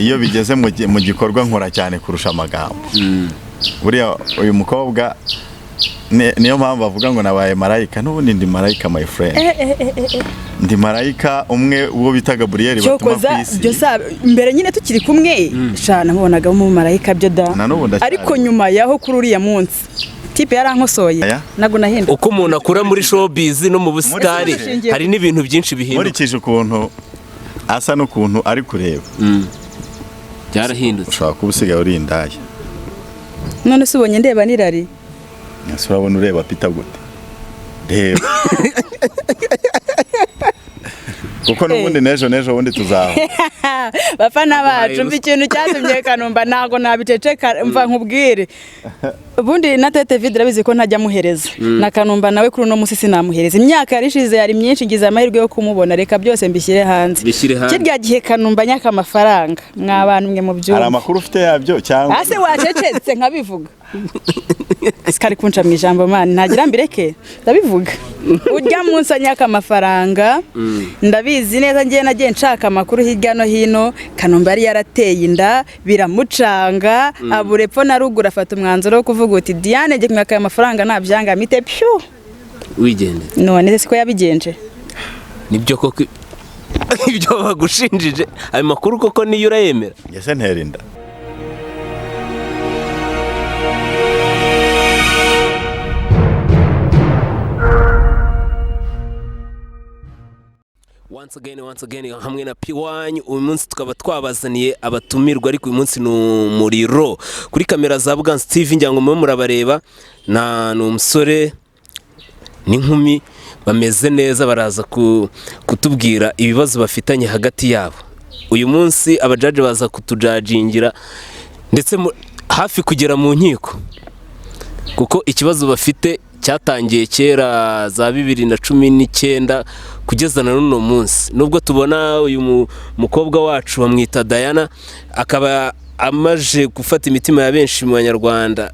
iyo bigeze mu gikorwa nkora cyane kurusha amagambo. Buriya uyu mukobwa niyo mpamvu bavuga ngo nabaye marayika, n'ubundi ndi marayika my friend. Ndi marayika umwe uwo bita Gabriel batuma kwisi. Byo mbere nyine tukiri kumwe shana mubonaga mu marayika byo da. Ariko nyuma yaho kuri uriya munsi tipe yarankosoye nago nahinda. Uko umuntu akura muri showbiz no mu busitari hari n'ibintu byinshi bihinduka. Murikije ukuntu asa n'ukuntu ari kureba. Byarahindutse. Ushaka kubusiga uri indaya. None se ubonye ndeba nirari. Urabona ureba Peter gute? Reba. Kuko n'ubundi nejo wundi tuzaho. Bafana bacu mva ikintu cyatumye Kanumba nago nabiceceka mva nkubwire. Ubundi na Tete Vidra bizi ko ntajya muhereza. Na Kanumba nawe kuri no musisi namuhereza. Imyaka yarishize yari myinshi ngize amahirwe yo kumubona, reka byose mbishyire hanze. Kirya gihe Kanumba nyaka amafaranga mw'abantu mwe mu byo. Hari amakuru ufite yabyo cyangwa? Ase wacecetse nkabivuga. Sikari kunca mu ijambo man ntagira mbireke ndabivuga. Urya munsi anyaka amafaranga ndabizi neza ngiye nagiye nshaka amakuru hirya no hino. Kanumba yari yarateye inda biramucanga aburepfo na rugura afata umwanzuro wo kuvuga uti Diane ngiye kumwaka amafaranga nabyanga mite pyo wigende. None se ko yabigenje nibyo koko ibyo bagushinjije ayo makuru koko niyo urayemera? Yese nterinda. Once again hamwe na P1 uyu munsi tukaba twabazaniye abatumirwa, ariko uyu munsi n'umuriro kuri kamera za Buganza TV njyango mwe murabareba. N'umusore n'inkumi bameze neza, baraza kutubwira ibibazo bafitanye hagati yabo. Uyu munsi abajaje baza kutujajingira ndetse hafi kugera mu nkiko, kuko ikibazo bafite cyatangiye kera za 2019 kugeza na none munsi. Nubwo tubona uyu mukobwa wacu bamwita Diana akaba amaje gufata imitima ya benshi mu Banyarwanda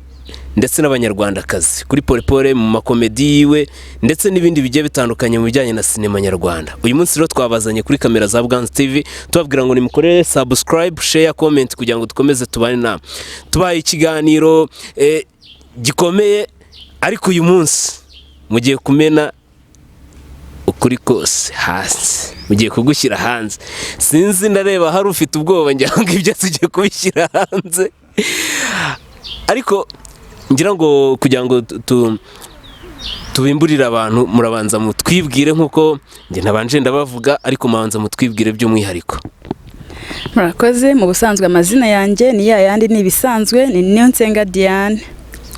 ndetse n'Abanyarwandakazi kuri Polipole mu makomedi yiwe ndetse n'ibindi bigiye bitandukanye mu bijyanye na sinema nyarwanda. Uyu munsi rero twabazanye kuri kamera za Buganza TV tubabwira ngo nimukorere subscribe, share, comment kugira ngo dukomeze tubane namwe. Tubaye ikiganiro gikomeye, ariko uyu munsi mugiye kumena ukuri kose hasi, mugiye kugushyira hanze. Sinzi ndareba hari ufite ubwoba ngira ngo ibyo tugiye kubishyira hanze, ariko ngira ngo kugira ngo tubimburira abantu murabanza mutwibwire nkuko nge nabanje ndabavuga, ariko mabanza mutwibwire by'umwihariko. Murakoze. Mu busanzwe amazina yanjye ni yandi nibisanzwe, ni Niyonsenga Diane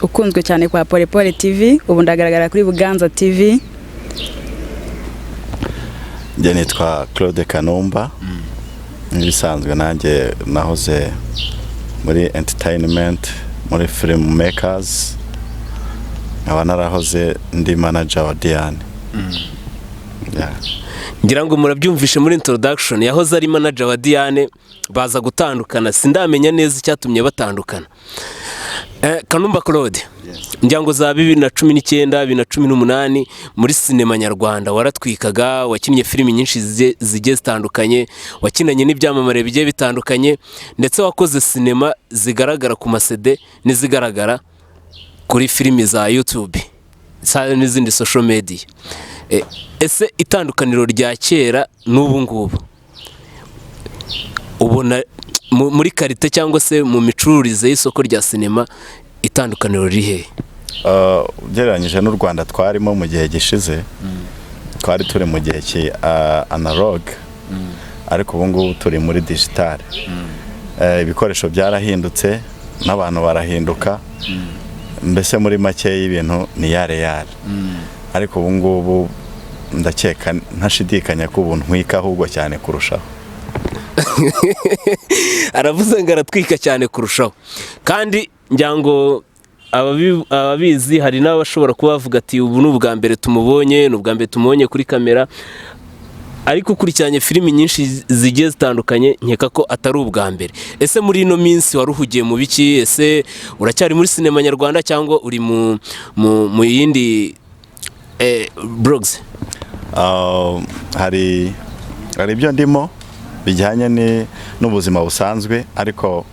ukunzwe cyane kwa Polipole TV, ubu ndagaragara kuri Buganza TV. Nge nitwa Claude Kanumba. Nibisanzwe nanjye nahoze muri entertainment, muri film makers, nkaba narahoze ndi manager wa Diane. Ngira ngo murabyumvishe muri introduction, yahoze ari manager wa Diane, baza gutandukana, sindamenya neza icyatumye batandukana. Kanumba Claude, ngira ngo za 2019 2018 muri sinema nyarwanda waratwikaga, wakinnye filimi nyinshi zigiye zitandukanye, wakinanye n'ibyamamare bigiye bitandukanye, ndetse wakoze sinema zigaragara ku masede n'izigaragara kuri filimi za YouTube n'izindi social media. Ese itandukaniro rya kera n'ubu ngubu ubona muri karite cyangwa se mu micururize y'isoko rya sinema itandukaniro rihe? Ugereranyije n'u Rwanda twarimo mu gihe gishize, twari turi mu gihe ki analog, ariko ubu ngubu turi muri digital. Ibikoresho byarahindutse n'abantu barahinduka, mbese muri make y'ibintu ni yare. Ariko ubu ngubu ndakeka ntashidikanya ko ubu ntwika ahubwo cyane kurushaho. Aravuze ngo aratwika cyane kurushaho, kandi ngira ngo ababizi hari n'abashobora kuba bavuga ati ubu n'ubwa mbere tumubonye kuri kamera, ariko ukurikiranye filimi nyinshi zigiye zitandukanye nkeka ko atari ubwa mbere. Ese muri ino minsi waruhugiye mu biki? Ese uracyari muri sinema nyarwanda cyangwa uri mu yindi blogs? Hari ibyo ndimo, bijyanye n'ubuzima busanzwe ariko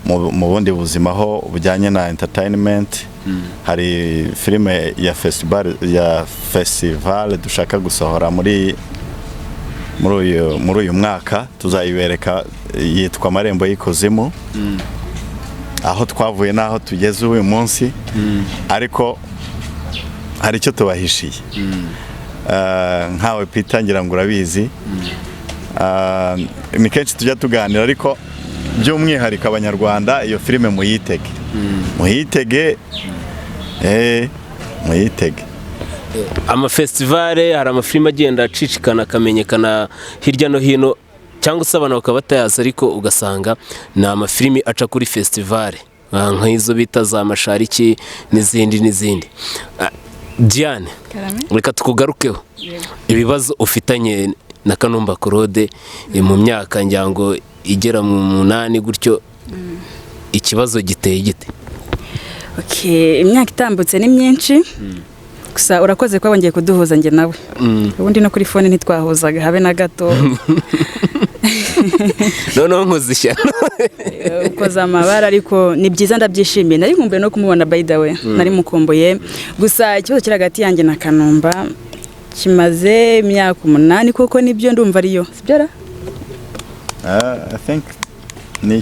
mu bundi buzima ho bujyanye na entertainment. Hari filime ya festival dushaka gusohora muri uyu mwaka, tuzayibereka, yitwa Amarembo y'Ikuzimu. Aho twavuye n'aho tugeze uyu munsi, ariko hari icyo tubahishiye. Nkawe Peter ngira ngo urabizi, ni kenshi tujya tuganira, ariko by'umwihariko abanyarwanda iyo filime muyitege. Amafestivale hari amafilime agenda acicikana akamenyekana hirya no hino, cyangwa se abantu bakaba batayazi, ariko ugasanga ni amafilime aca kuri festivale nk'izo bita za Mashariki n'izindi. Diane, reka tukugarukeho ibibazo ufitanye na Kanumba Claude mu myaka njyango igera mu 8 gutyo, ikibazo giteye gite? Imyaka itambutse ni myinshi, gusa urakoze ko wongeye kuduhuza njye nawe. Ubundi no kuri phone ntitwahuzaga habe na gato. Noneho nkuzishya ukoza amabara, ariko ni byiza, ndabyishimiye. Nari nkumbuye no kumubona, by the way nari mukumbuye. Gusa ikibazo kiri hagati yanjye na Kanumba kimaze imyaka 8 koko, nibyo ndumva ariyo, sibyara? I think niyo.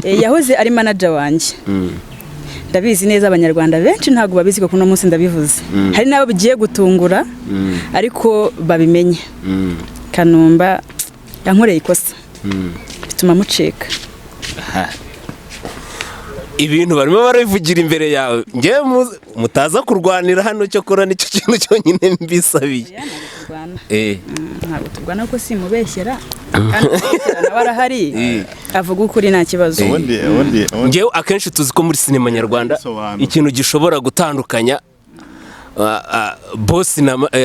Yahoze ari manager wanjye. Ndabizi neza abanyarwanda benshi ntago babizi ko kuno munsi ndabivuze. Hari nabo bigiye gutungura, ariko babimenye. Kanumba yankoreye ikosa, bituma mucika. Ibintu barimo baravugira imbere yawe, nge mutaza kurwanira hano, cyo kora nicyo kintu cyonyine mbisabiye. Ntabwo turwana ko simubeshyera, nawe arahari, avuga ukuri nta kibazo. Ngewe akenshi tuzi ko muri sinema nyarwanda ikintu gishobora gutandukanya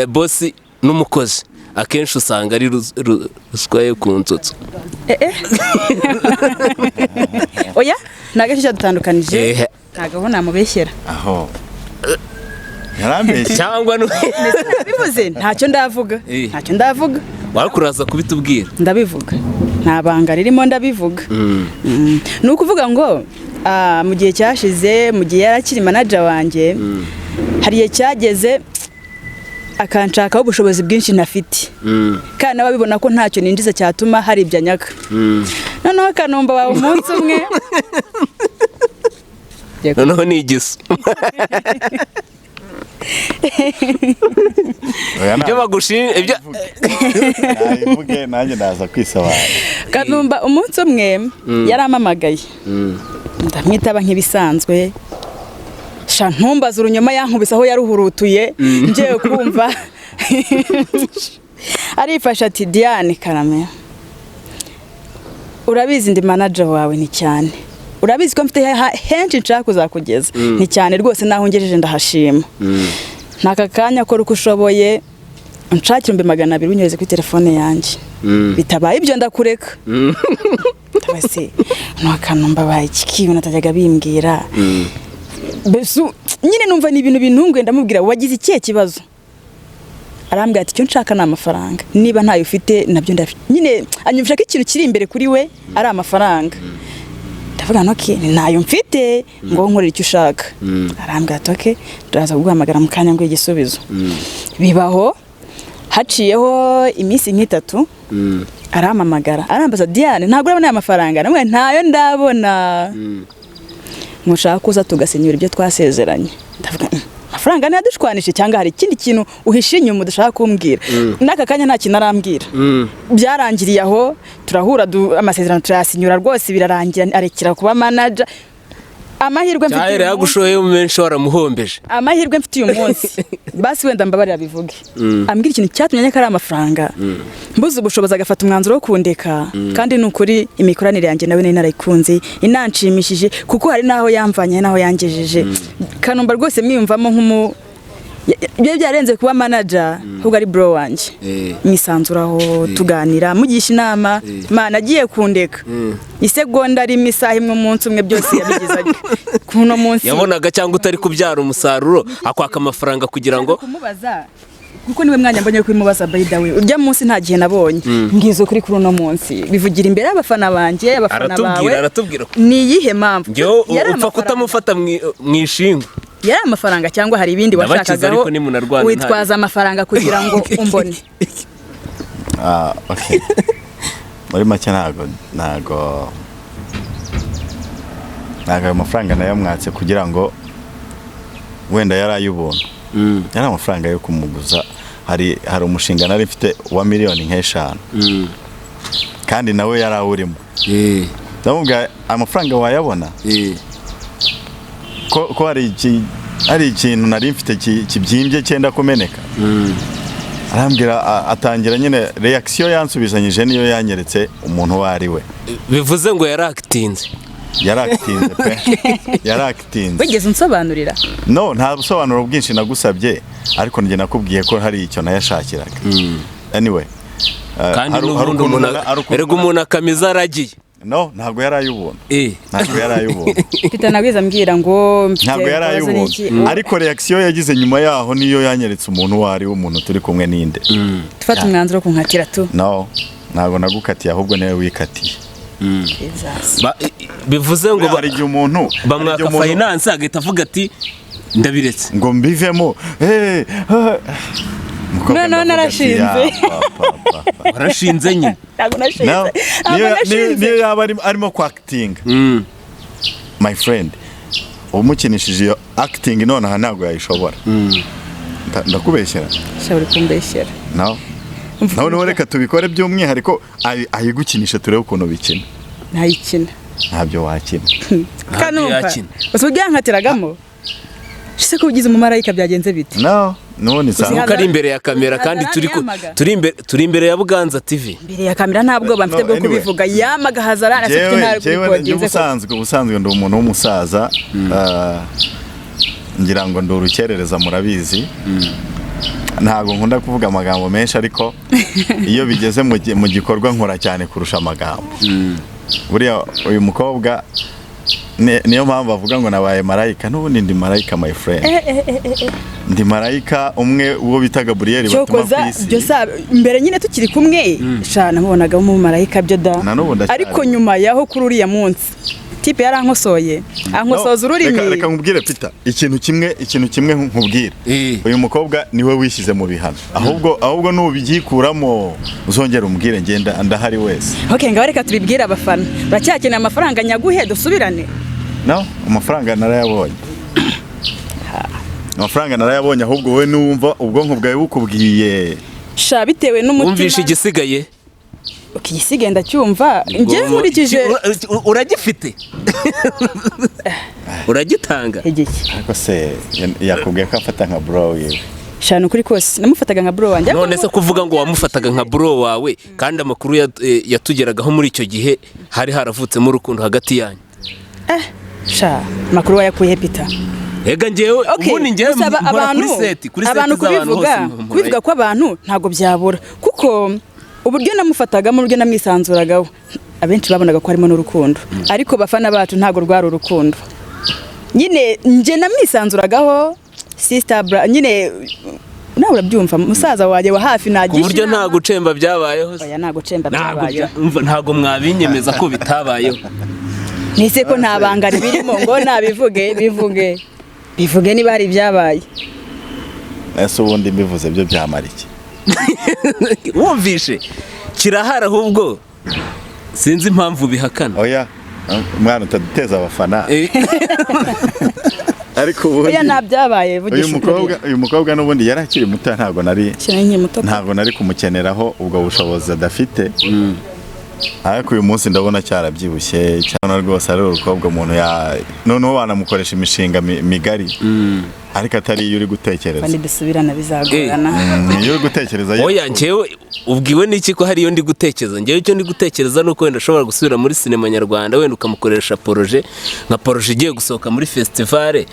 bosi n'umukozi, akenshi usanga ari ruswa yo ku nsutsu. Oya, ntago cyadutandukanije, ntago ho namubeshyera. Aho yarambeshye cyangwa bivuze ntacyo ndavuga, wakuraza kubitubwira. Ndabivuga, nta banga ririmo, ndabivuga. Ni ukuvuga ngo mu gihe cyashize, mu gihe yarakiri manager wanjye, hari igihe cyageze akanshakaho ubushobozi bwinshi ntafite, kandi ababibona ko ntacyo ninjiza cyatuma hari ibyo anyaka. Noneho Kanumba wawe umunsi umwe noneho ni igisu ibyo bagushinja ibyo nayivuge nanjye ndaza kwisobanura. Kanumba umunsi umwe yaramamagaye, ndamwitaba nk'ibisanzwe, ntumbaza urunyuma yankubise aho yaruhurutuye, ngiye kumva arifasha ati Diane Karame, urabizi ndi manager wawe ni cyane, urabizi ko mfite henshi nshaka kuzakugeza, ni cyane rwose, naho ngejeje ndahashima. Naka kanya ko uko ushoboye unshakira 200 unyereze kuri telefone yanjye, bitabaye ibyo ndakureka. Tabase no Kanumba baye kikiyo natajyaga bimbwira. Besu nyine numva ni ibintu bintunguye, ndamubwira wagize ikihe kibazo. Arambwira ati cyo nshaka na amafaranga, niba ntayo ufite nabyo ndafite. Nyine anyumvisha ko ikintu kiri imbere kuri we ari amafaranga. Ndavuga noke ntayo mfite, ngo nkorera icyo ushaka. Arambwira ati okay, turaza kuguhamagara mu kanya ngo igisubizo. Bibaho haciyeho iminsi nk'itatu, aramamagara arambaza Diane ntabwo urabona amafaranga, namwe ntayo ndabona. Mushaka kuza tugasenyura ibyo twasezeranye. Ndavuga amafaranga ni yadushwanishe cyangwa hari ikindi kintu uhishe inyuma udashaka kumbwira. Naka kanya nta kintu arambwira. Byarangiriye aho, turahura amasezerano turasinyura rwose birarangira, arekera kuba manager. Amahirwe mfite cyahera yagushoye mu menshi waramuhombeje. Amahirwe mfite uyu munsi, basi wenda mbabarira bivuge. Ambwira ikintu cyatumye nyaka ari amafaranga, mbuze ubushobozi agafata umwanzuro wo kundeka, kandi nukuri imikoranire yanjye nawe narayikunze, inancimishije kuko hari naho yamvanye naho yangejeje. Kanumba rwose mwiyumvamo nk'umu byarenze kuba manager, ahubwo ari bro wanje. Misanzuraho tuganira, mugisha inama, mana agiye kundeka. Isegonda rimwe isaha imwe umunsi umwe byose yabigizaga. Kuno munsi yabonaga cyangwa utari kubyara umusaruro, akwaka amafaranga kugira ngo kumubaza kuko niwe mwanya mbonye kwimubaza by the way urya munsi nta gihe nabonye ngizo kuri uno munsi bivugira imbere y'abafana banjye abafana bawe aratubwira ni iyihe mpamvu upfa kutamufata mu ishinga yari amafaranga cyangwa hari ibindi washakagaho witwaza amafaranga kugira ngo umbone okay muri make ntago ayo mafaranga nayamwatse kugira ngo wenda yari ay'ubuntu yari amafaranga yo kumuguza hari umushinga nari mfite wa miliyoni nk'eshanu kandi nawe yari awurimo ndamubwira amafaranga wayabona ko hari ikintu nari mfite kibyimbye cyenda kumeneka arambwira atangira nyine reaction yansubizanyije niyo yanyeretse umuntu wari we bivuze ngo yarakitinze pe yarakitinze wigeze unsobanurira no nta busobanuro bwinshi nagusabye ariko njye nakubwiye ko hari icyo nayashakiraga anyway kandi n'ubundi umuntu akamiza aragiye no ntabwo yari ay'ubuntu ntabwo yari ay'ubuntu tutanabwiza mbwira ngo ntabwo yari ay'ubuntu ariko reaction yagize nyuma yaho niyo yanyeretse umuntu wari umuntu turi kumwe ninde tufata umwanzuro wo kunkatira tu no ntabwo nagukatiye ahubwo niwe wikatiye bivuze ngo hari igihe umuntu bamwaka finance agahita avuga ati ndabiretse ngo mbivemo none narashinze warashinze nyine ntabwo nashinze niyo yaba arimo kwakitinga my friend umukinishije iyo acting none aha ntabwo yayishobora ndakubeshyera shobora kumbeshyera nawe reka tubikore by'umwihariko ayigukinisha turebe ukuntu bikina ntayikina ntabyo wakina kanumva uzi ugiye nkatiragamo shise ko ugize umumarayika byagenze bite none nuko ari imbere ya kamera kandi turi imbere ya Buganza TV imbere ya kamera ntabwo bamfite bwo kubivuga yamaga hazara afite ntari kubikodinze ubusanzwe ndi umuntu w'umusaza ngira ngo ndi urukerereza murabizi ntabwo nkunda kuvuga amagambo menshi ariko iyo bigeze mu gikorwa nkora cyane kurusha amagambo buriya uyu mukobwa niyo mpamvu bavuga ngo nabaye marayika n'ubundi ndi marayika my friend ndi marayika umwe uwo bita Gabriel batuma kwisi mbere nyine tukiri kumwe shana mubonaga mu marayika byo da ariko nyuma yaho kuri uriya munsi tipe yarankosoye ankosoza ururimi reka nkubwire Peter ikintu kimwe nkubwire uyu mukobwa niwe wishyize mu bihano ahubwo nubigikuramo uzongera umbwire ngenda ndahari wese okay ngaho reka tubibwire abafana baracyakeneye amafaranga nyaguhe dusubirane amafaranga narayabonye ahubwo wowe nuwumva ubwonko bwawe bukubwiye sha bitewe n'umutima wumvisha igisigaye ukigisigaye ndacyumva ngiye nkurikije uragifite uragitanga ariko se yakubwiye ko afata nka bro wiwe shana ukuri kose namufataga nka bro wanjye none se kuvuga ngo wamufataga nka bro wawe kandi amakuru yatugeragaho muri icyo gihe hari haravutsemo urukundo hagati yanyu sha makuru wayakuye Peter ega ngewe ubundi ngewe nkora kuri seti abantu kubivuga ko abantu ntago byabura kuko uburyo namufatagamo uburyo namwisanzuragaho abenshi babonaga ko harimo n'urukundo ariko bafana bacu ntago rwari urukundo nyine nje namwisanzuragaho sister nyine nawe urabyumva musaza waje wa hafi nagisha uburyo nta gucemba byabayeho oya nta gucemba byabayeho ntago mwabinyemeza ko bitabayeho nise ko nta banga birimo ngo bivuge niba hari byabaye ese ubundi mbivuze byo byamara iki wumvishe kirahara ahubwo sinzi impamvu bihakana oya mwana utaduteza abafana ariko ubundi oya nta byabaye uyu mukobwa n'ubundi yari akiri muto ntabwo nari kumukeneraho ubwo bushobozi adafite ariko uyu munsi ndabona cyarabyibushye cyane rwose ari urukobwa umuntu noneho wanamukoresha imishinga migari ariko atari iyo uri gutekereza kandi dusubirana bizagorana iyo uri gutekereza oya njyewe ubwiwe n'iki ko hari iyo ndi gutekereza njyewe icyo ndi gutekereza nuko wenda ashobora gusubira muri sinema nyarwanda wenda ukamukoresha projet nka projet igiye gusohoka muri festival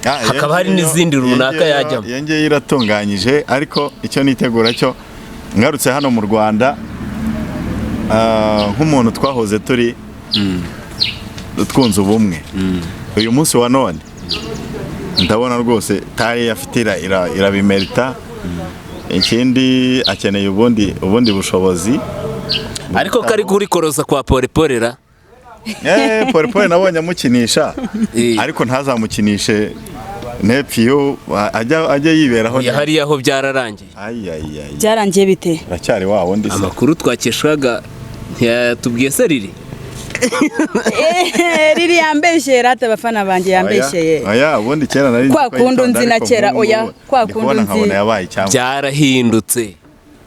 hakaba hari n'izindi runaka yajyamo iyo ngiye iratunganyije ariko icyo nitegura cyo ngarutse hano mu Rwanda nk'umuntu twahoze turi twunze ubumwe uyu munsi wa none ndabona rwose tari afite irabimerita ikindi akeneye ubundi bushobozi. ariko kari kurikoroza kwa poreporera Pole nabonye amukinisha ariko ntazamukinishe nepfiyo ajya yiberaho. hariya aho byararangiye. byarangiye bite? Racyari wa wundi se. Amakuru twakeshwaga ntiyatubwiye se riri. Riri yambeshye rata abafana banjye yambeshye. Oya ubundi kera nari kwa kundu nzi na kera oya kwa kundu nzi. Byarahindutse.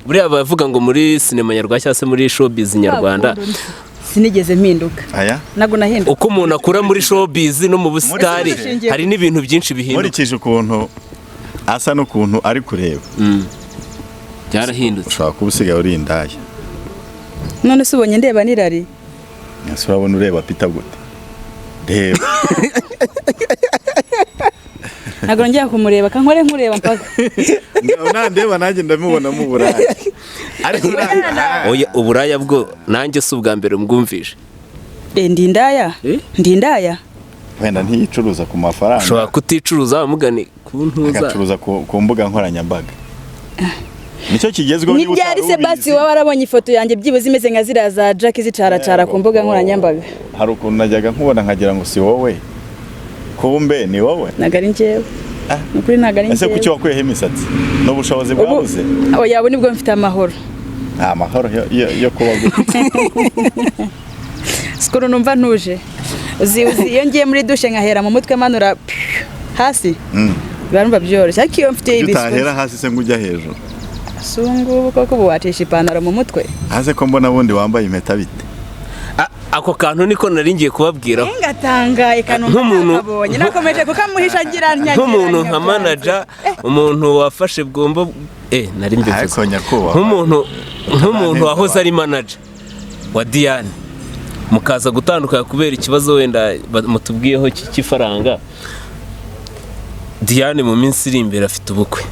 Buriya bavuga ngo muri sinema nyarwanda cyangwa se muri showbiz nyarwanda sinigeze mpinduka. Nago nahinduka. Uko umuntu akura muri showbiz no mu busitari hari n'ibintu byinshi bihinduka. Murikije ukuntu asa n'ukuntu ari kureba. Byarahindutse. Ushaka kuba usigaye uri indaya. None se ubonye ndeba nirari? Ese urabona ureba Peter gute? Reba. Nago ngiye kumureba kankore nkureba mpaka. Ndeba nanjye ndamubona mu buraya. Ariko oya uburaya bwo nanjye si ubwa mbere mbwumvishe. Ndindaya? Ndindaya? Wenda ntiyicuruza ku mafaranga. Ushobora kuticuruza amugani ku ntuza. Agacuruza ku mbuga nkoranyambaga. Nicyo kigezweho ni byari se basi waba warabonye ifoto yanjye byibuze imeze nka ziriya za Jack zicaracara ku mbuga nkoranyambaga. Hari ukuntu najyaga nkubona nkagira ngo si wowe. Kumbe ni wowe. Nagari njyewe. Nukuri nagari njyewe. Ese kuki wakwehe imisatsi? No bushobozi bwabuze. Oya abo nibwo mfite amahoro. Amahoro yo kuba gute. Skoro numva ntuje. Uzi iyo ngiye muri dushe nkahera mu mutwe manura hasi. Barumva byoroshye ariko iyo mfite ibiswe. Utahera hasi se ngujya hejuru. Sungu koko buwatisha ipantaro mu mutwe. Haze ko mbona bundi wambaye impeta bite. Ako kantu niko naringiye kubabwira. Ngatangaye kanumva abonye nakomeje kukamuhisha agira nyagira. Nk'umuntu nka manager, umuntu wafashe bwombo nari mbivuze. Nk'umuntu wahoze ari manager wa Diane. Mukaza gutandukana kubera ikibazo wenda mutubwiyeho cy'ifaranga. Diane mu minsi iri imbere afite ubukwe.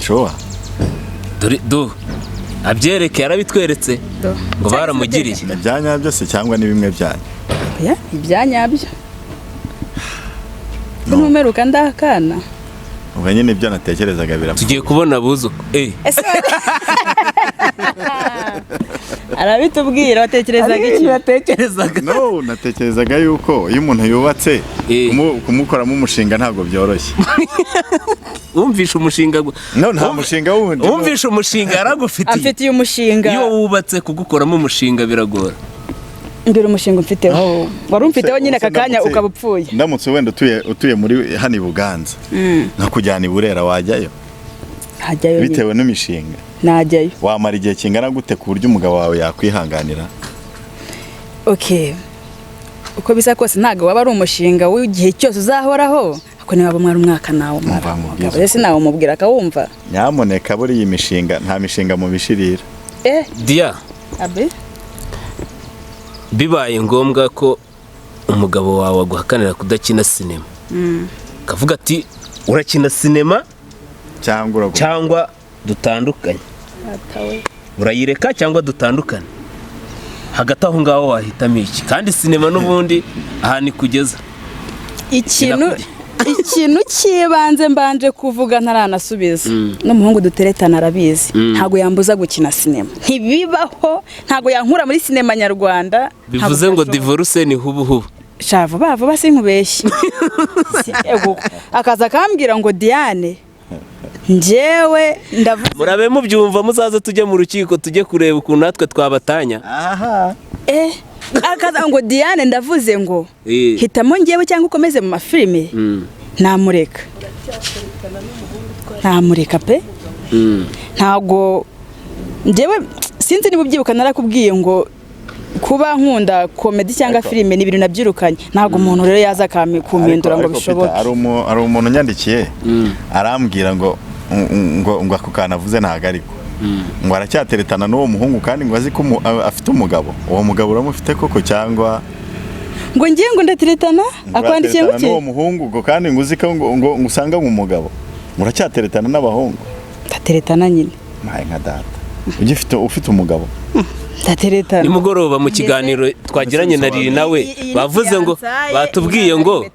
Sure. Do abyereke yarabitweretse ngo baramugiriye. Ibyanyabyo se cyangwa ni bimwe byanyu? Ibyanyabyo. Numumeruka ndakana. Ubwo nyine ibyo natekerezaga birapfa. Tugiye kubona buzuko. Arabitubwira watekerezaga iki? Natekerezaga. No, natekerezaga yuko iyo umuntu yubatse kumukoramo umushinga ntago byoroshye. Umvisha umushinga. No, nta mushinga wundi. Umvisha umushinga yaragufitiye. Afitiye umushinga. Iyo wubatse kugukoramo umushinga biragora. Ngira umushinga mfiteho. Wari umfiteho nyine akakanya ukabupfuye. Ndamutse wenda utuye muri hani Buganza. Nakujyana i Burera wajyayo. Hajyayo. Bitewe n'imishinga. Najyayo. Wamara igihe kingana gute ku buryo umugabo wawe yakwihanganira? Okay. Uko bisa kose ntago waba ari umushinga w'igihe cyose uzahoraho. Ako niba bamara umwaka nawo mara. Ese nawo mubwira akawumva. Nyamuneka buri iyi mishinga nta mishinga mu bishirira. Dia. Abe. Bibaye ngombwa ko umugabo wawe aguhakanira kudakina sinema. Kavuga ati urakina sinema cyangwa dutandukanye. Urayireka cyangwa dutandukane. Hagati aho ngaho wahitamo iki? Kandi sinema n'ubundi aha ni kugeza. Ikintu kibanze mbanje kuvuga ntaranasubiza. N'umuhungu duteretana arabizi. Ntago yambuza gukina sinema. Ntibibaho, ntago yankura muri sinema nyarwanda. Bivuze ngo divorce ni hubu. Shava bava sinkubeshye. Akaza kambwira ngo Diane njyewe ndavuze. Murabe mubyumva muzaza tujye mu rukiko tujye kureba ukuntu natwe twabatanya. Akaza ngo Diane ndavuze ngo hitamo njyewe cyangwa ukomeze mu mafilime. Namureka. Namureka pe. Ntago njyewe sinzi niba ubyibuka narakubwiye ngo kuba nkunda comedy cyangwa filime ni ibintu nabyirukanye. Ntago umuntu rero yaza kumindura ngo bishoboke. Ari umuntu nyandikiye arambwira ngo ako kanavuze ntago ariko ngo aracyateretana n'uwo muhungu kandi ngo azi ko afite umugabo. Uwo mugabo uramufite koko cyangwa ngo ngiye ngo ndateretana akwandikiye ngo n'uwo muhungu ngo kandi ngo uzi ko ngo usanga umugabo muracyateretana n'abahungu. Ndateretana nyine. Maye nka data. Ufite umugabo. Ndateretana. Nimugoroba mu kiganiro twagiranye na Riri nawe bavuze ngo batubwiye ngo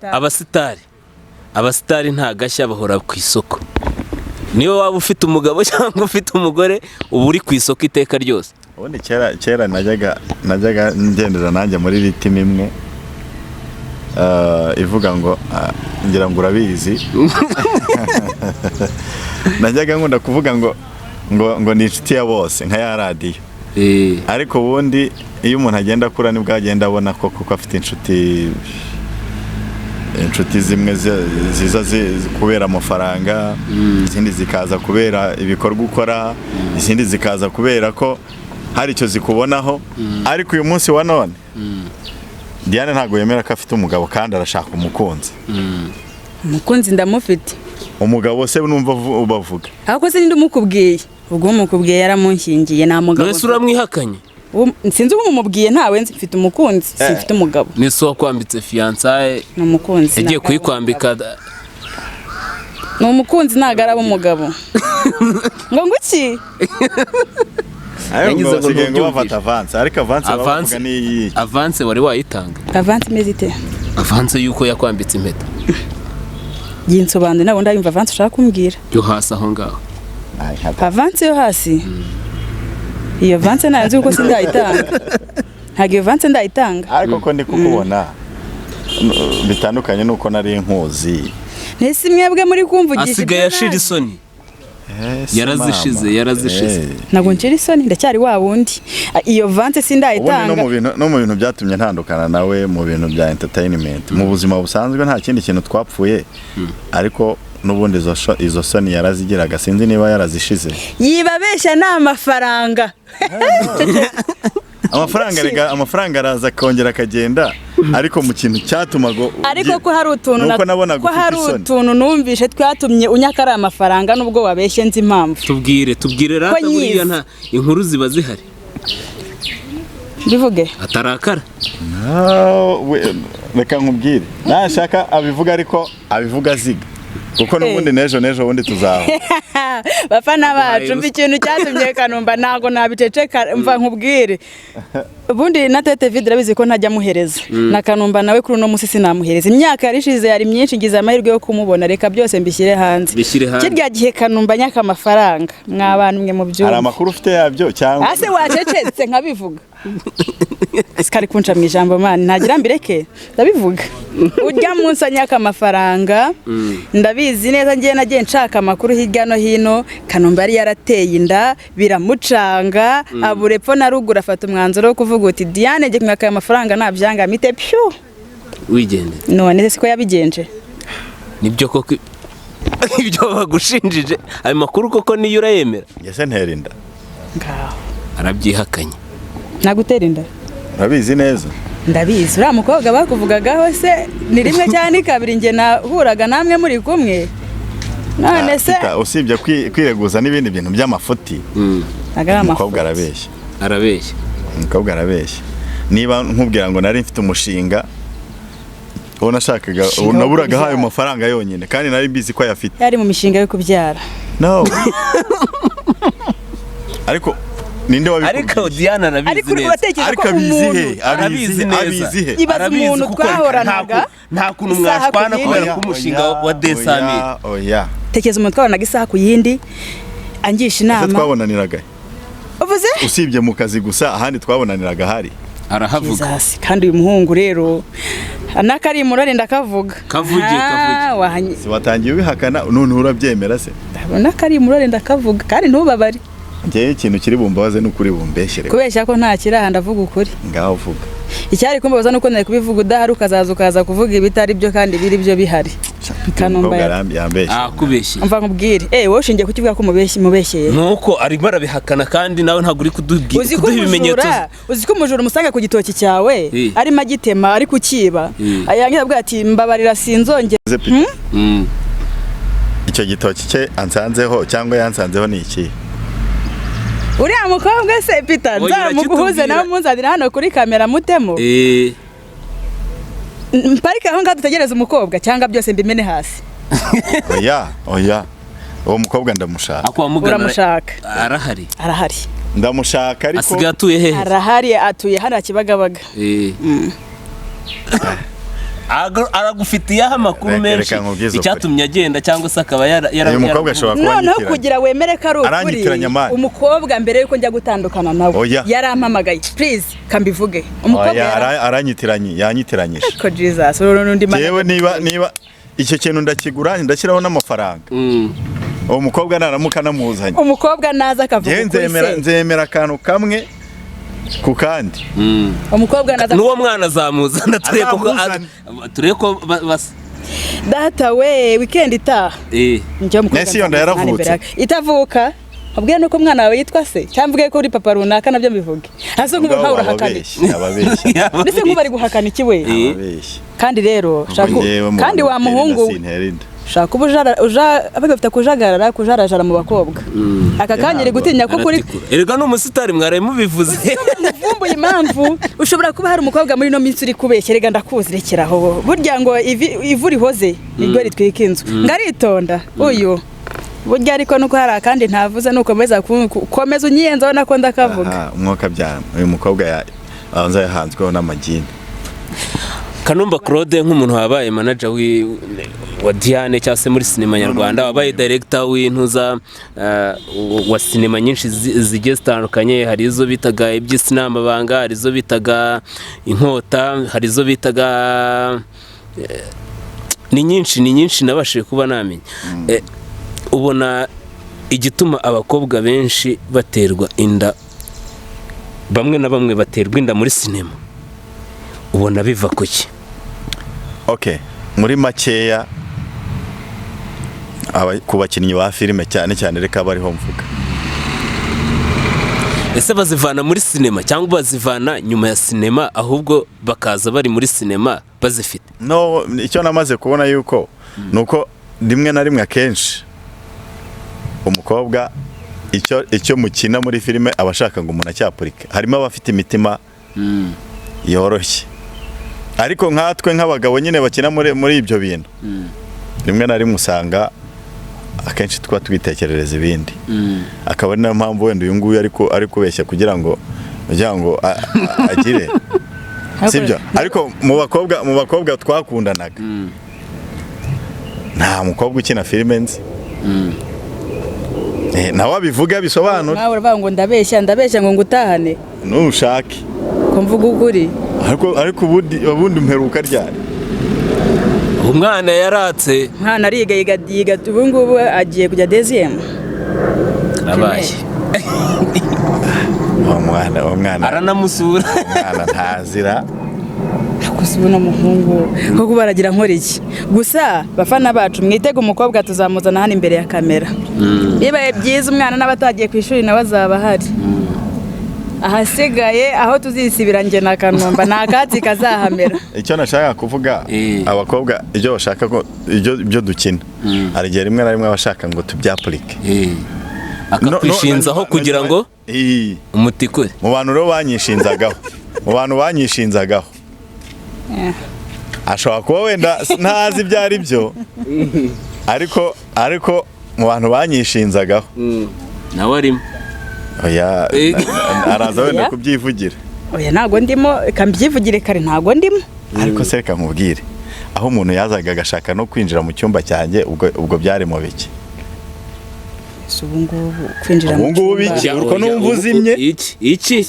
abasitari nta gashya bahora ku isoko. niyo waba ufite umugabo cyangwa ufite umugore uba uri ku isoko iteka ryose. ubundi kera najyaga ngendera nanjye muri ritimi imwe ivuga ngo ngira ngo urabizi najyaga nkunda kuvuga ngo ni inshuti ya bose nka ya radiyo. Ariko ubundi iyo umuntu agenda akura nibwo agenda abona ko kuko afite inshuti zimwe ziza kubera amafaranga, izindi zikaza kubera ibikorwa ukora, izindi zikaza kubera ko hari icyo zikubonaho. Ariko uyu munsi wa none Diane ntabwo yemera ko afite umugabo kandi arashaka umukunzi. Umukunzi ndamufite. Umugabo se numva ubavuga. Ahako se ninde umukubwiye? Ubwo umukubwiye yaramunshingiye nta mugabo. Wese uramwihakanye? Sinzi ko umubwiye ntawe nzi mfite umukunzi, simfite umugabo. Nese wakwambitse fiançaye n'umukunzi. Yagiye kuyikwambika. Ni umukunzi ntagaraba umugabo. Ngo nguki? Yagize ngo ntubyumvishe. Bafata avance, ariko avance bavuga ni avance wari wayitanga. Avance mezite. Avance yuko yakwambitse impeta. Yinsobanure nabo ndayumva avance ushaka kumbwira. Yo hasi aho ngaho. Avance yo hasi. Iyo avance nanze uko sindayitanga. Ntabwo avance ndayitanga. Ariko ko ndi kukubona bitandukanye nuko nari inkuzi. Nese mwebwe muri kumvugisha. Asigaye ashira isoni. Yarazishize. Ntabwo nshira isoni ndacyari wa wundi. Iyo avance sindayitanga. No mu bintu byatumye ntandukana nawe mu bintu bya entertainment. Mu buzima busanzwe nta kindi kintu twapfuye. Ariko nubundi izo soni yarazigiraga sinzi niba yarazishize. Yibabesha na amafaranga. Amafaranga araza kongera akagenda ariko mu kintu cyatumago ariko ko hari utuntu numvishe twatumye unyakara amafaranga nubwo wabeshye nzi impamvu. Tubwire rata buriya nta inkuru ziba zihari. Bivuge atarakara. Reka nkubwire nashaka abivuga ariko abivuga ziga kuko nubundi nejo wundi tuzaho. Bafana bacu mbi ikintu cyatumye Kanumba ntago nabiceceka mva nkubwire. Ubundi na Tete Vidra bizi ko ntajya muhereza. Na Kanumba nawe kuri no musisi namuhereza. Imyaka yarishize yari myinshi ngize amahirwe yo kumubona reka byose mbishyire hanze. Kirya gihe Kanumba nyaka amafaranga mw'abantu mwe mu byumva. Hari amakuru ufite yabyo cyangwa ase wacecetse nkabivuga. Sikari kunca mu ijambo mani ntagira mbireke ndabivuga. Ujya munsi anyaka amafaranga ndabizi neza ngiye nagiye nshaka amakuru hirya no hino. Kanumba yari yarateye inda biramucanga aburepfo na rugura afata umwanzuro wo kuvuga uti Diane ngiye kumwaka amafaranga nabyanga mite pyo wigende. None siko yabigenje. Nibyo koko ibyo bagushinjije ayo makuru koko niyo urayemera. Yese ntera inda. Ngaho arabyihakanye. Nagutera inda. Urabizi neza. Ndabizi uriya mukobwa bakuvugagaho se ni rimwe cyane kabiri nge nahuraga namwe muri kumwe. None se usibye kwireguza n'ibindi bintu by'amafuti. Umukobwa arabeshya. Umukobwa arabeshya. Niba nkubwira ngo nari mfite umushinga nashakaga unaburaga hayo mafaranga yonyine kandi nari bizi ko yafite. Yari mu mishinga yo kubyara. No. Ariko ninde wabikubwiye? Ariko Diana arabizi neza. Ariko abizi neza. Ibaza umuntu twahoranaga nta kuntu mwashwana kubera ko umushinga wa Desami. Oya. Tekeza umuntu twabanaga isaha ku yindi angisha inama. Twabonaniraga. Uvuze? Usibye mu kazi gusa ahandi twabonaniraga hari. Arahavuga. Kandi uyu muhungu rero anakari murare ndakavuga. Kavuge. Si watangiye ubihakana none urabyemera se? Ndabona kari murare ndakavuga kandi ntubabari. Ngiye ikintu kiri bumbabaze n'ukuri bumbeshere. Kubeshya ko nta kiraha ndavuga ukuri. Ngaho vuga. Icyari kumbabaza nuko nari kubivuga udahari ukaza kuvuga ibitari byo kandi biri byo bihari. Kanumba yambeshye. Kubeshya. Mva nkubwire wowe ushingiye kukivuga ko mubeshyeye. Nuko arimo arabihakana kandi nawe ntabwo uri kuduha ibimenyetso. Uzi ko umujura umusanga ku gitoki cyawe arimo agitema ari kukiba. Ayangira bwa ati mbabarira sinzongera. Icyo gitoki cye ansanzeho cyangwa yansanzeho ni iki? Uriya mukobwa se Peter nzamuguhuze nawe munzanira hano kuri kamera mutemo. Mparike aho ngaho dutegereza umukobwa cyangwa byose mbimene hasi. Oya. Uwo mukobwa ndamushaka. Uramushaka. Arahari. Ndamushaka ariko asigaye atuye hehe? Arahari atuye hano Kibagabaga. aragufitiyeho amakuru menshi icyatumye agenda cyangwa se akaba uyu mukobwa ashobora kuba noneho kugira wemere ko ari ukuri umukobwa mbere yuko njya gutandukana nawe yarampamagaye please kambivuge umukobwa yanyitiranyije ko Jesus n'undi mwana yewe niba icyo kintu ndakigura ndashyiraho n'amafaranga uwo mukobwa naramuka namuzanye umukobwa naza akavuga nzemera akantu kamwe ku kandi umukobwa naza n'uwo mwana azamuzana tureko ko basa data we weekend itaha njye mukobwa nesi yonda yaravutse itavuka abwiye nuko mwana wawe yitwa se cyamvuge ko uri papa runaka nabyo mbivuge hase nk'ubu ntawe urahakana ndetse nk'ubu ari guhakana iki we kandi rero kandi wa muhungu shaka abagafite kujarajara mu bakobwa aka kanya iri gutinya ko kuri erega n'umusitari mwaraye mubivuze mvumbuye impamvu ushobora kuba hari umukobwa muri no minsi uri kubeshya rega ndakuzirekeraho burya ngo ivu rihoze niryo ritwika inzu ngaritonda uyu burya ariko nuko hari akandi ntavuze nukomeza komeza unyiyenza ubona ko ndakavuga umwuka byara uyu mukobwa abanza yahanzweho n'amagini. Kanumba Claude nk'umuntu wabaye manager wa Diane cyangwa se muri sinema nyarwanda wabaye director w'intuza wa sinema nyinshi zigiye zitandukanye, hari izo bitaga iby'Isinama banga, hari izo bitaga Inkota, hari izo bitaga ni nyinshi nabashije kuba namenye. Ubona igituma abakobwa benshi baterwa inda, bamwe na bamwe baterwa inda muri sinema, ubona biva kuki? Okay, muri makeya ku bakinnyi ba filime cyane reka bariho mvuga. Ese bazivana muri sinema cyangwa bazivana nyuma ya sinema ahubwo bakaza bari muri sinema bazifite? No, icyo namaze kubona yuko nuko rimwe na rimwe akenshi umukobwa icyo mukina muri filime abashaka ngo umuntu acyapurike. Harimo abafite imitima yoroshye, ariko nkatwe nk'abagabo nyine bakina muri ibyo bintu rimwe na rimwe usanga akenshi twa twitekerereza ibindi, akaba ari nayo mpamvu wenda uyu nguyu ari kubeshya kugira ngo agire sibyo. Ariko mu bakobwa twakundanaga nta mukobwa ukina filime nzi nawe abivuga bisobanura. Nawe uravuga ngo ndabeshya ngo ngutahane nushake ko mvuga ukuri, ariko ubundi mperuka ryari umwana yaratse, umwana ariga ubu ngubu agiye kujya deuxième abaye umwana aranamusura, umwana ntazira kusubona umuhungu ko kubaragira nkora iki. Gusa bafana bacu mwitega umukobwa tuzamuzana hano imbere ya kamera, bibaye byiza umwana n'abatagiye ku ishuri nawe azaba hari. Ahasigaye aho tuzisibira nge na Kanumba nta katsi kazahamera. Icyo nashaka kuvuga abakobwa ibyo bashaka ko ibyo dukina hari gihe rimwe na rimwe bashaka ngo tubyapurike, akakwishinzaho kugira ngo umutikure. Mu bantu rero banyishinzagaho ashobora kuba wenda ntazi ibyo ari byo, ariko mu bantu banyishinzagaho nawe arimo. Oya, araza wenda kubyivugira. Oya, ntago ndimo, kambyivugire kare ntago ndimo. Ariko se reka nkubwire, aho umuntu yazaga agashaka no kwinjira mu cyumba cyanjye ubwo byari mu biki? Ubungubu kwinjira mu cyumba uko numva uzimye iki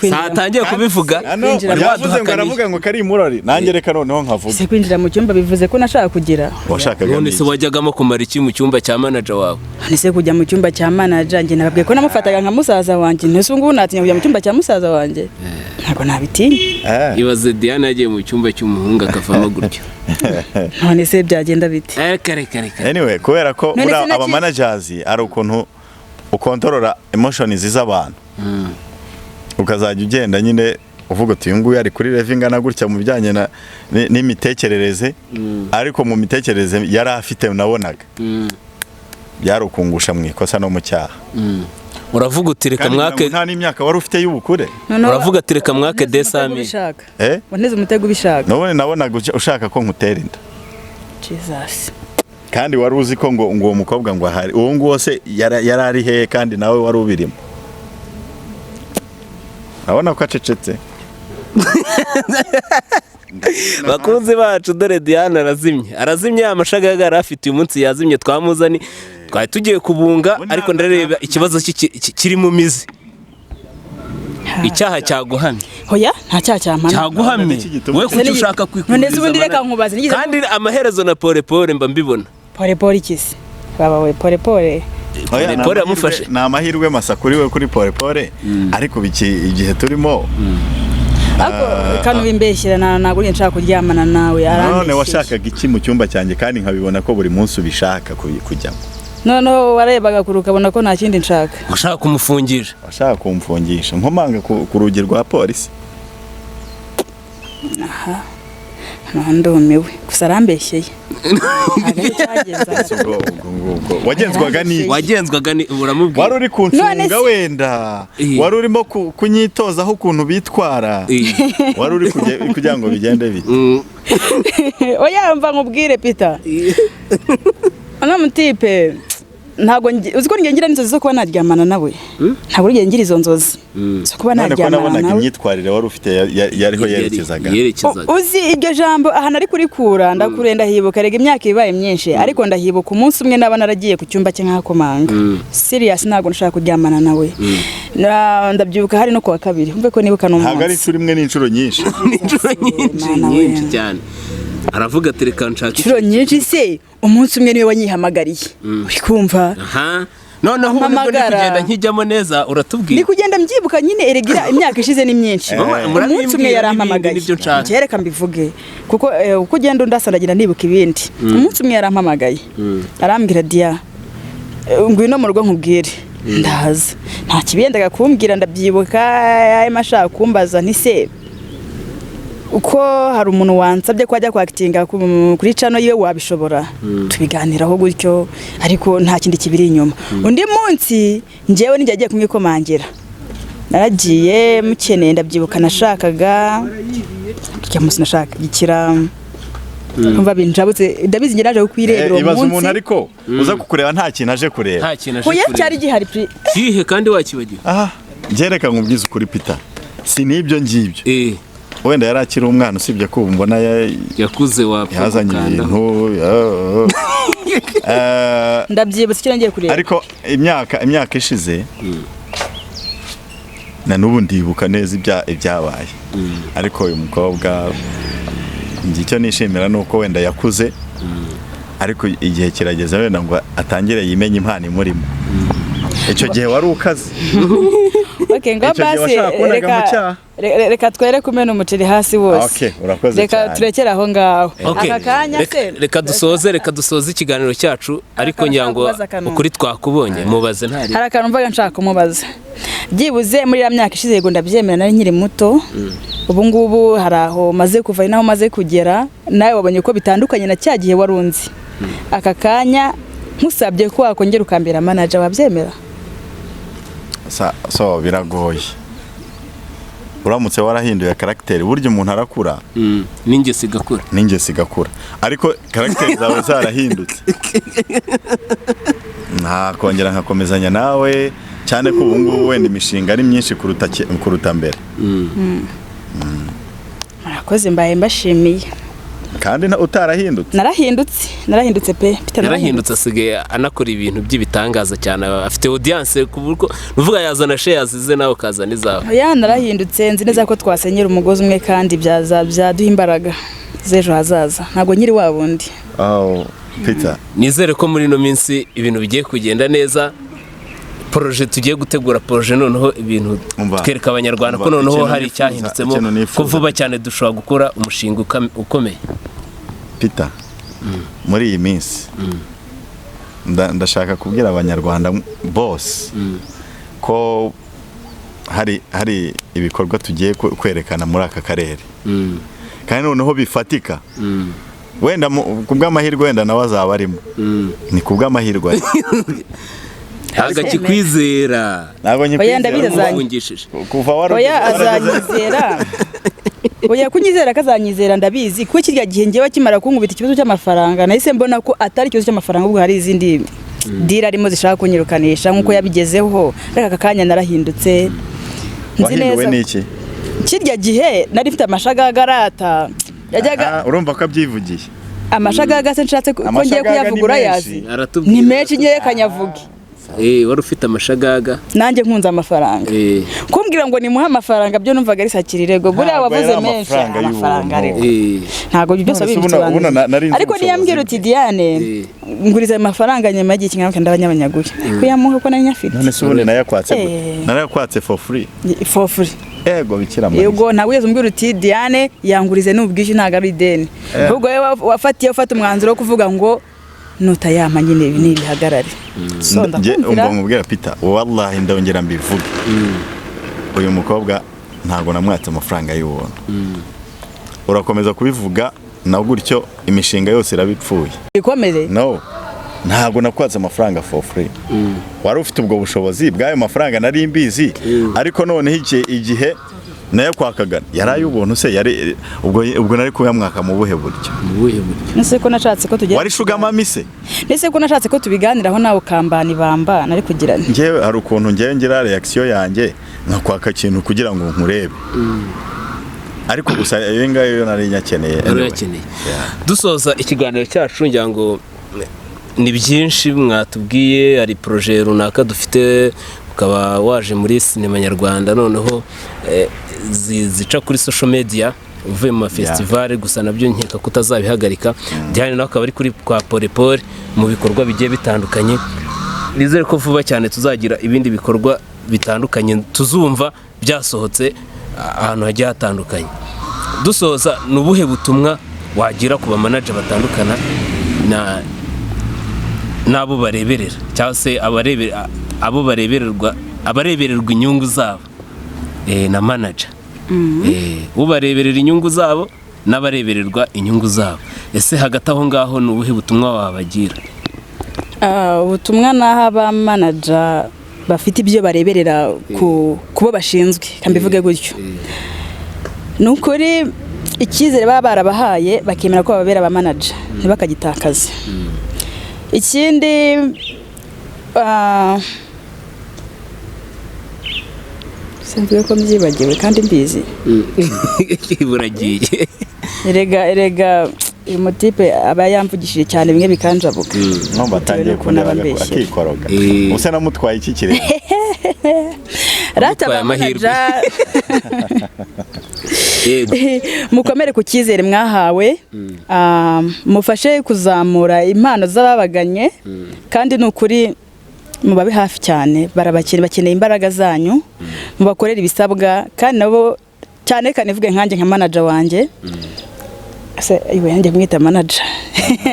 satangiye kubivuga yavuze ngo aravuga ngo kari imurori, nanjye reka noneho nkavuga. Se kwinjira mu cyumba bivuze ko nashaka kugira washakaga. None se wajyagamo kumara iki mu cyumba cya manager wawe? Nise kujya mu cyumba cya manager nge nababwiye ko namufataga nka musaza wanjye, ntese ngubu natinya kujya mu cyumba cya musaza wanjye ntabwo nabitinya. Ibaze Diana yagiye mu cyumba cy'umuhungu akavamo gutyo. None se byagenda bite? Kare. Anyway, kubera ko aba managers ari ukuntu ukontorora emotions z'abantu, ukazajya ugenda nyine uvuga uti uyu nguyu ari kuri levinga na gutya mu bijyanye n'imitekerereze, ariko mu mitekerereze yari afite nabonaga byari ukungusha mu ikosa no mu cyaha. Uravuga uti reka mwake, nta n'imyaka wari ufite y'ubukure, uravuga ati reka mwake desami waneze umutego ubishaka. None nabonaga ushaka ko nkutera inda. Jesus. Kandi wari uzi ko ngo uwo mukobwa ngo ahari, uwo nguwo se yari ari hehe kandi nawe wari ubirimo? Abona ko acecetse bakunzi bacu dore Diane arazimye amashagaga afite uyu munsi yazimye twamuzani twari tugiye kubunga ariko ndareba ikibazo kiri mu mizi icyaha cyaguhamye hoya nta cyaha cyampana cyaguhamye we kuki ushaka kwikuriza none ubundi reka nkubaze kandi amaherezo na pole mba mbibona pole ikisi baba we pole yamufashe ni amahirwe masa kuri we kuri pole ariko igihe turimo kano bimbeshyira ntabwo uri nshaka kuryamana nawe none washakaga iki mu cyumba cyanjye kandi nkabibona ko buri munsi ubishaka kujyamo noneho warebaga kure ukabona ko nta kindi nshaka ushaka kumfungisha nkomanga ku rugi rwa polisi ndumiwe gusa arambeshyeye wagenzwaga ni uramubwira wari uri kunsunga wenda wari urimo kunyitozaho ukuntu bitwara wari uri kugira ngo bigende bite oya mva nkubwire Peter ana mutipe ntabwo uzi ko ngira n'inzozi zo kuba naryamana nawe ntabwo uri ngira izo nzozi zo kuba naryamana nawe imyitwarire wari ufite yariho yerekezaga uzi iryo jambo aha nari kurikura ndakurenda hibuka rega imyaka ibaye myinshi ariko ndahibuka umunsi umwe naba naragiye ku cyumba cye nkakomanga serious ntabwo nshaka kuryamana nawe ndabyibuka hari no kuwa kabiri umve ko nibuka no ntabwo ari inshuro imwe n'inshuro nyinshi nyinshi cyane aravuga ati reka nshaka inshuro nyinshi se umunsi umwe niwe wanyihamagariye uri kumva noneho ubwo ndi kugenda nkijyamo neza uratubwira ni kugenda mbyibuka nyine eregira imyaka ishize ni myinshi umunsi umwe yarampamagaye reka mbivuge kuko uko ugenda undasandagira ndibuka ibindi umunsi umwe yarampamagaye arambwira Dia ngwino mu rugo nkubwire ndaza nta kibendaga kumbwira ndabyibuka yari ashaka kumbaza nti se uko hari umuntu wansabye ko ajya kwakitinga kuri channel yiwe wabishobora tubiganiraho gutyo ariko nta kindi kibiri inyuma undi munsi njewe nijye agiye kumwikomangira naragiye mukeneye ndabyibuka nashakaga kujya munsi nashaka gikira umva binjabutse ndabizi ngiraje kwirebera umunsi ibaza umuntu ariko uza kukureba nta kintu aje kureba oya cyari gihari kihe kandi wakibagiwe ngereka nkubwiza ukuri Peter si nibyo ngibyo wenda yari akiri umwana usibye ko mbona yakuze yazanye ibintu ndabyibutse icyo ngiye kureba ariko imyaka ishize na n'ubu ndibuka neza ibyabaye ariko uyu mukobwa icyo nishimira ni uko wenda yakuze ariko igihe kirageze wenda ngo atangire yimenye impano imurimo icyo gihe wari ukaze ngo basi reka twere kumena umuceri hasi wose reka turekere aho ngaho aka kanya se reka dusoze ikiganiro cyacu ariko nyango ukuri twakubonye mubaze ntari hari akantu mvaga nshaka kumubaza byibuze muri ya myaka ishize yego ndabyemera nari nkiri muto ubu ngubu hari aho maze kuva inaho maze kugera nawe wabonye ko bitandukanye na cya gihe warunzi aka kanya nkusabye ko wakongera ukambera manager wabyemera so biragoye uramutse warahinduye character buryo umuntu arakura n'ingeso igakura ariko character zawe zarahindutse kongera nkakomezanya nawe cyane ko ubu ngubu wenda imishinga ari myinshi kuruta mbere murakoze mbaye mbashimiye kandi utarahindutse narahindutse pe yarahindutse asigaye anakora ibintu by'ibitangaza cyane afite audience kuvuga yazana shares ze nawe kazana izawe narahindutse nzi neza ko twasenyera umugozi umwe kandi byaduha imbaraga z'ejo hazaza ntabwo nyiri wabundi Peter nizere ko muri no minsi ibintu bigiye kugenda neza projet tugiye gutegura projet noneho ibintu twereka abanyarwanda ko noneho hari icyahindutsemo ko vuba cyane dushobora gukora umushinga ukomeye Peter muri iyi minsi ndashaka kubwira abanyarwanda bose ko hari ibikorwa tugiye kwerekana muri aka karere kandi noneho bifatika wenda kubw'amahirwe wenda nawe azaba arimo ni kubw'amahirwe agakikwizera oya ndabizazanyishije oya azanyizera oya kunyizera kazanyizera ndabizi kuko kirya gihe ngewe kimara kunkubita ikibazo cy'amafaranga nahise mbona ko atari ikibazo cy'amafaranga ubwo hari izindi dira arimo zishaka kunyirukanisha nkuko yabigezeho reka aka kanya narahindutse nzi neza n'iki kirya gihe nari mfite amashagagarata yajyaga urumva ko abyivugiye amashagaga se nshatse ko ngiye kuyavugura yazi ni menshi ngiye kanyavuge wari ufite amashagaga nanjye nkunze amafaranga kumbwira ngo nimuhe amafaranga byo numvaga ari sakirirego buriya wavuze menshi amafaranga ariko ntago byose bibisobanura ariko niyambwira uti Diane nguriza amafaranga nyuma y'iki kingaruka ndabanyabanyaguri kuyamuha ko nari nyafite none se ubundi narayakwatse for free ego bikira muri yego ntabwo yeze umbwira uti Diane yangurize n'ubwishyu ntago ari ideni ahubwo wafatiye ufata umwanzuro wo kuvuga ngo nutayama nyine ibi nibihagarare umva mubwira Peter wallahi ndongera mbivuga uyu mukobwa ntago namwatse amafaranga y'ubuntu urakomeza kubivuga na gutyo imishinga yose irabipfuye ikomere no ntago nakwatse amafaranga for free wari ufite ubwo bushobozi bw'ayo mafaranga nari mbizi ariko noneho igihe nayo kwakagana yari ubuntu se yari ubwo nari kuyamwaka mu buhe buryo nese ko nashatse ko tugera wari shugama mise nese ko nashatse ko tubiganiraho nawe kambani bamba nari kugirana ngewe hari ukuntu ngira reaction yanjye nakwaka ikintu kugira ngo nkurebe ariko gusa iyo ngayo nari nyakeneye dusoza ikiganiro cyacu ngira ngo ni byinshi mwatubwiye ari projet runaka dufite ukaba waje muri sinema nyarwanda noneho zica kuri social media uvuye mu festival gusa nabyo nkeka kutazabihagarika Diane nawe akaba ari kuri kwa Polepole mu bikorwa bigiye bitandukanye nizere ko vuba cyane tuzagira ibindi bikorwa bitandukanye tuzumva byasohotse ahantu hagiye hatandukanye dusoza nubuhe butumwa wagira ku ba manager batandukana nabo bareberera cyangwa se abo abarebererwa inyungu zabo na manager ubareberera inyungu zabo n'abarebererwa inyungu zabo ese hagati aho ngaho ni ubuhe butumwa wabagira ubutumwa naho aba manager bafite ibyo bareberera kubo bashinzwe kambivuge gutyo ni ukuri icyizere baba barabahaye bakemera ko babera aba manager ntibakagitakaze ikindi sinzi ko mbyibagiwe kandi mbizi buragiye erega uyu mutipe aba yamvugishije cyane bimwe bikanjabuka no batangiye kunaba akikoroga usa namutwaye iki kirere rata amahirwe mukomere ku cyizere mwahawe mufashe kuzamura impano z'ababaganye kandi nukuri mubabe hafi cyane bakeneye imbaraga zanyu mubakorera ibisabwa kandi nabo cyane kanivuge nkanjye nka manager wanjye ase iwe yanjye mwita manager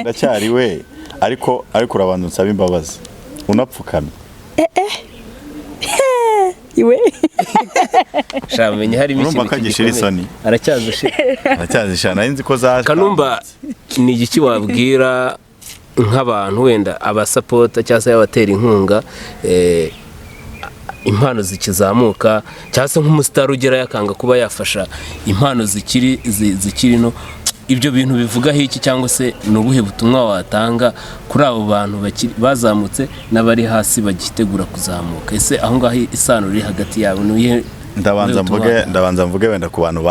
ndacyari we ariko urabanza unsaba imbabazi unapfukamye iwe shamenye hari ikintu gikomeye aracyazishira nari nzi ko zaje Kanumba ni igiki wabwira nk'abantu wenda abasapota cyangwa se abatera inkunga impano zikizamuka cyangwa se nk'umustar ugera yakanga kuba yafasha impano zikiri no ibyo bintu bivuga iki cyangwa se nubuhe butumwa watanga kuri abo bantu bazamutse n'abari hasi bagitegura kuzamuka ese aho ngaho isano riri hagati yabo ndabanza mvuge wenda ku bantu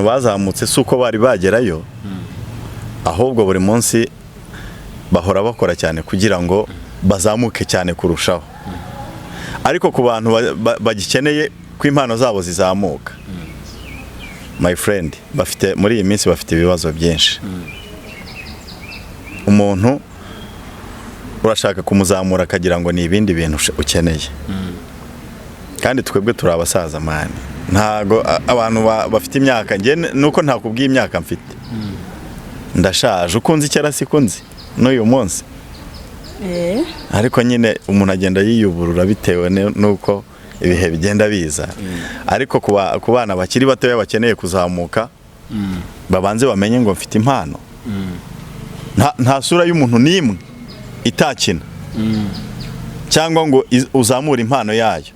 bazamutse suko bari bagerayo ahubwo buri munsi bahora bakora cyane kugira ngo bazamuke cyane kurushaho ariko ku bantu bagikeneye ko impano zabo zizamuka my friend muri iyi minsi bafite ibibazo byinshi umuntu urashaka kumuzamura akagira ngo ni ibindi bintu ukeneye kandi twebwe turi abasaza mani ntago abantu bafite imyaka nuko ntakubwiye imyaka mfite ndashaje ukunze icyara sikunzi n'uyu munsi ariko nyine umuntu agenda yiyuburura bitewe nuko ibihe bigenda biza ariko ku bana bakiri batoya bakeneye kuzamuka babanze bamenye ngo mfite impano nta sura y'umuntu n'imwe itakina cyangwa ngo uzamure impano yayo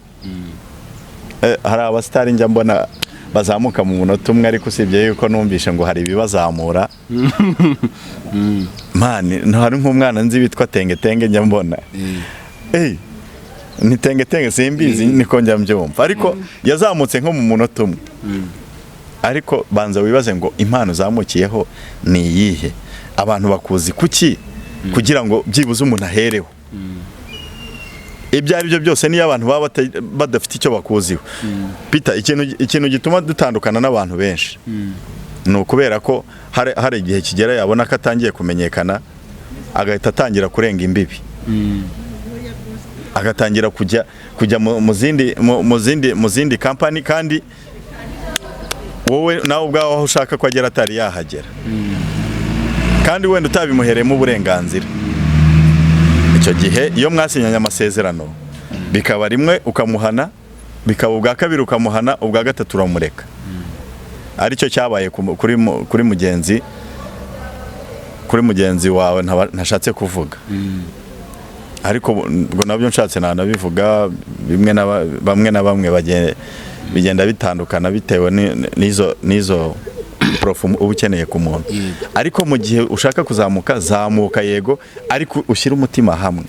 hari abasitari njya mbona bazamuka mu munota umwe ariko usibye yuko numvishe ngo hari ibibazamura hari nk'umwana nzi witwa Tengetenge njya mbona ni Tengetenge simbizi niko njya mbyumva ariko yazamutse nko mu munota umwe ariko banza wibaze ngo impano uzamukiyeho ni iyihe, abantu bakuzi kuki kugira ngo byibuze umuntu ahereho. Ibyo ari byo byose niyo abantu baba badafite icyo bakuziho. Peter, ikintu gituma dutandukana n'abantu benshi ni ukubera ko hari igihe kigera yabona ko atangiye kumenyekana agahita atangira kurenga imbibi, agatangira kujya mu zindi kampani, kandi wowe nawe ubwawe aho ushaka ko agera atari yahagera, kandi wenda utabimuheremo uburenganzira. Icyo gihe iyo mwasinyanye amasezerano bikaba rimwe ukamuhana, bikaba ubwa kabiri ukamuhana, ubwa gatatu uramureka. Aricyo cyabaye kuri mugenzi wawe ntashatse kuvuga, ariko ngo nabyo nshatse nanabivuga. Bamwe na bamwe bigenda bitandukana bitewe n'izo profu uba ukeneye ku muntu. Ariko mu gihe ushaka zamuka yego, ariko ushyira umutima hamwe.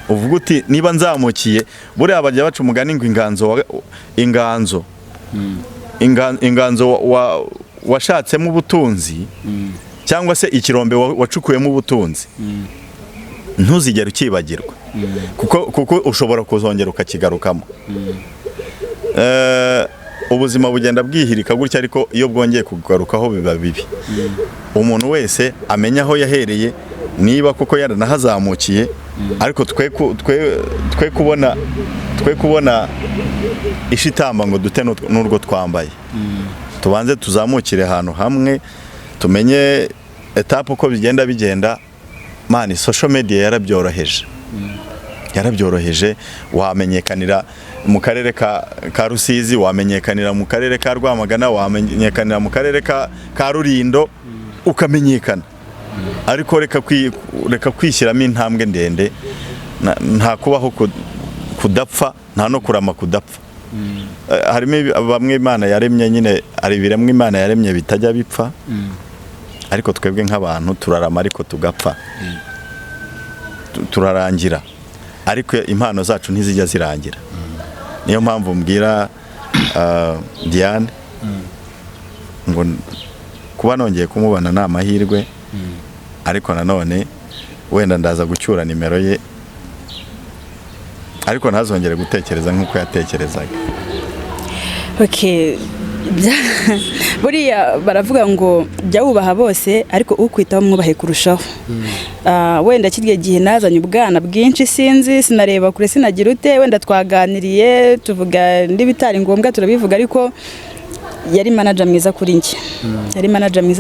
Uvuga uti niba nzamukiye, buriya bajya baca umugani ngo inganzo washatsemo ubutunzi cyangwa se ikirombe wacukuyemo ubutunzi, ntuzigere ukibagirwa, kuko ushobora kuzongera ukakigarukamo. Ubuzima bugenda bwihirika gutya, ariko iyo bwongeye kugarukaho biba bibi. Umuntu wese amenya aho yahereye, niba kuko yaranahazamukiye, ariko twe kubona ishitamba ngo dute n'urwo twambaye. Tubanze tuzamukire ahantu hamwe, tumenye etape uko bigenda. Mani, social media yarabyoroheje. Wamenyekanira mu karere ka Rusizi, wamenyekanira mu karere ka Rwamagana, wamenyekanira mu karere ka Rulindo, ukamenyekana. Ariko reka kwishyiramo intambwe ndende, nta kubaho kudapfa, nta no kurama kudapfa. Harimo bamwe Imana yaremye, nyine ari biremwe Imana yaremye bitajya bipfa, ariko twebwe nk'abantu turarama ariko tugapfa, turarangira, ariko impano zacu ntizijya zirangira. Niyo mpamvu mbwira Diane ngo kuba nongeye kumubona ni amahirwe, ariko nanone wenda ndaza gucyura nimero ye, ariko ntazongere gutekereza nk'uko yatekerezaga. Okay, buriya baravuga ngo jya wubaha bose, ariko ukwitaho mwubahe kurushaho. Wenda kirya gihe nazanye ubwana bwinshi, sinareba kure, sinagira ute, wenda twaganiriye tuvuga n'ibitari ngombwa turabivuga, ariko yari manager mwiza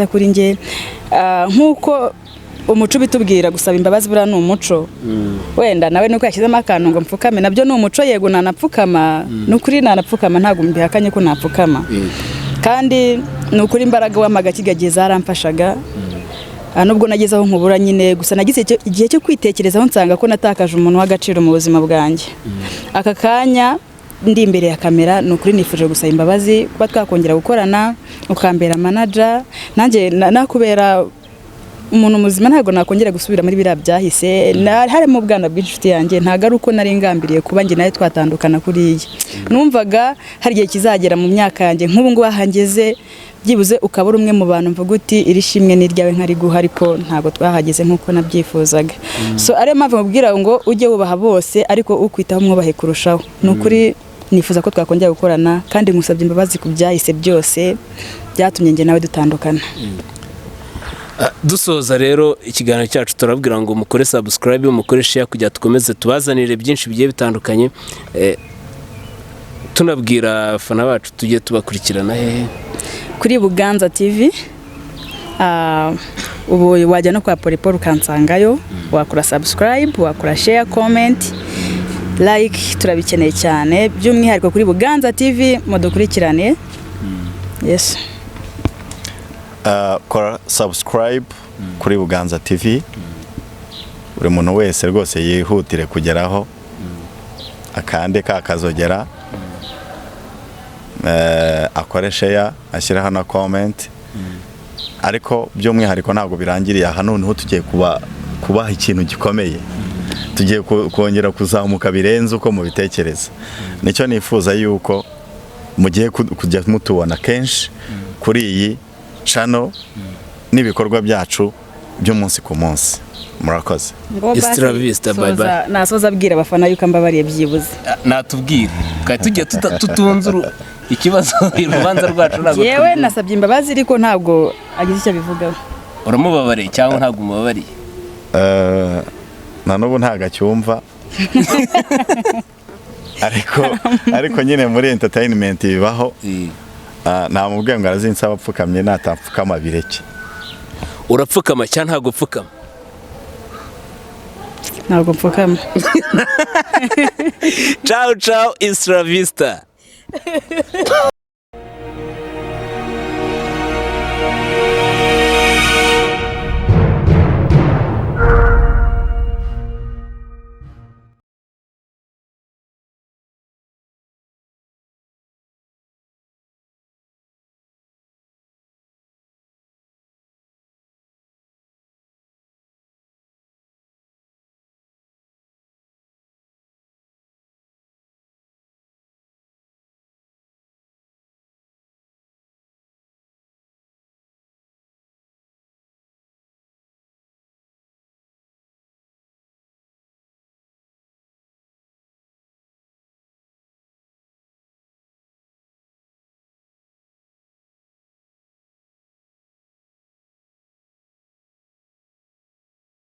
kuri njye. Nk'uko umuco bitubwira gusaba imbabazi, buriya ni umuco. Wenda nawe nuko yashyizemo akantu ngo mpfukame, nabyo ni umuco. Yego nanapfukama, n'ukuri nanapfukama, ntabwo mbihakanye ko napfukama, kandi n'ukuri imbaraga wamaga kigagiye zaramfashaga. Nubwo nageze aho nkubura nyine, gusa nagize igihe cyo kwitekerezaho nsanga ko natakaje umuntu w'agaciro mu buzima bwanjye. Aka kanya ndi imbere ya kamera, n'ukuri nifuje gusaba imbabazi kuba twakongera gukorana, ukambera manager, nanjye nakubera umuntu muzima, ntabwo nakongera gusubira muri biriya byahise. Harimo ubwana bw'inshuti yanjye, ntabwo ari uko nari ngambiriye kuba njye nawe twatandukana kuriya. Numvaga hari igihe kizagera mu myaka yanjye nk'ubu ngubu ahangeze, byibuze ukabura umwe mu bantu mvuga uti iri shimwe ni ryawe nkari guha, ariko ntabwo twahageze nk'uko nabyifuzaga. So ariyo mpamvu mubwira ngo ujye wubaha bose, ariko ukwitaho mwubahe kurushaho. N'ukuri nifuza ko twakongera gukorana, kandi ngusabye imbabazi ku byahise byose byatumye njye nawe dutandukana. Dusoza rero ikiganiro cyacu, turabwira ngo mukore subscribe, mukore share, kugira tukomeze tubazanire byinshi bigiye bitandukanye. Tunabwira abafana bacu tujye tubakurikirana hehe? Kuri Buganza TV. Ubu wajya no kwa Polipol ukansangayo, wakora subscribe, wakora share, comment, like, turabikeneye cyane, by'umwihariko kuri Buganza TV mudukurikirane. Yes. Kora subscribe kuri Buganza TV. Buri muntu wese rwose yihutire kugeraho, akande kakazogera, akore share, ashyiraho na comment. Ariko by'umwihariko ntabwo birangiriye aha, noneho tugiye kubaha ikintu gikomeye, tugiye kongera kuzamuka birenze uko mubitekereza. Nicyo nifuza yuko mugiye kujya mutubona kenshi, kuri iyi channel n'ibikorwa byacu by'umunsi ku munsi. Murakoze. Extra Vista, bye bye. Nasoza abwira abafana yuko mbabariye byibuze. Natubwire kandi tujye tutunze ikibazo urubanza rwacu ntabwo. Yewe nasabye imbabazi ariko ntabwo agize icyo bivugaho. Uramubabariye cyangwa ntabwo umubabariye? Na n'ubu ntago acyumva. ariko nyine muri entertainment bibaho. Namubwiye ngo arazinsaba apfukamye natapfukama bireke. Urapfukama cyangwa ntabwo upfukama? Ntabwo mpfukama. Ciao ciao Extra Vista.